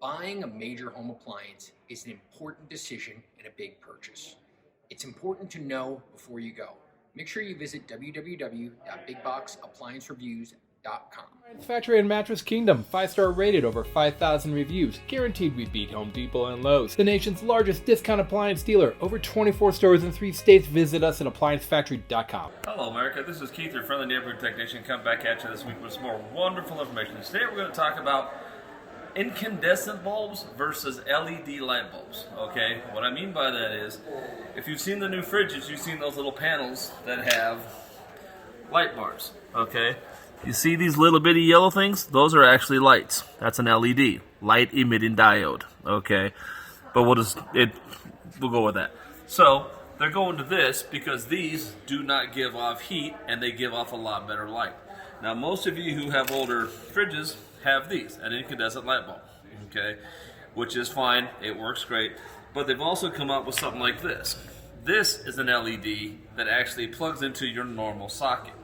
Buying a major home appliance is an important decision and a big purchase. It's important to know before you go. Make sure you visit www.bigboxappliancereviews.com. Factory and Mattress Kingdom, 5-star rated, over 5,000 reviews. Guaranteed we beat Home Depot and Lowe's. The nation's largest discount appliance dealer. Over 24 stores in 3 states. Visit us at ApplianceFactory.com. Hello America, this is Keith, your friendly neighborhood technician. Come back at you this week with some more wonderful information. Today we're going to talk about incandescent bulbs versus LED light bulbs. Okay, what I mean by that is, if you've seen the new fridges, you've seen those little panels that have light bars. Okay, you see these little bitty yellow things? Those are actually lights. That's an LED, light emitting diode. Okay, but we'll go with that. So they're going to this because these do not give off heat and they give off a lot better light. Now most of you who have older fridges have these, an incandescent light bulb, okay, which is fine, it works great, but they've also come up with something like this. This is an LED that actually plugs into your normal socket.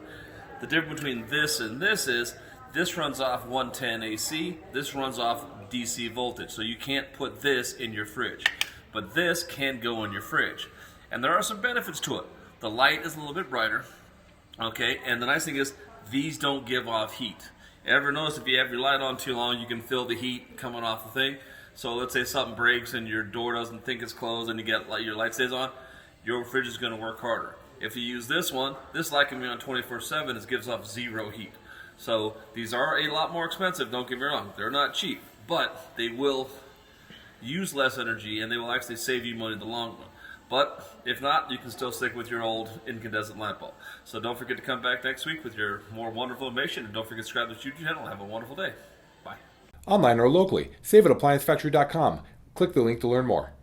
The difference between this and this is, this runs off 110 AC, this runs off DC voltage, so you can't put this in your fridge, but this can go in your fridge. And there are some benefits to it. The light is a little bit brighter, okay, and the nice thing is, these don't give off heat. Ever notice if you have your light on too long, you can feel the heat coming off the thing? So let's say something breaks and your door doesn't think it's closed and you get your light stays on, your fridge is going to work harder. If you use this one, this light can be on 24/7, it gives off zero heat. So these are a lot more expensive, don't get me wrong. They're not cheap, but they will use less energy and they will actually save you money in the long run. But if not, you can still stick with your old incandescent light bulb. So don't forget to come back next week with your more wonderful information. And don't forget to subscribe to the YouTube channel. Have a wonderful day. Bye. Online or locally, save at ApplianceFactory.com. Click the link to learn more.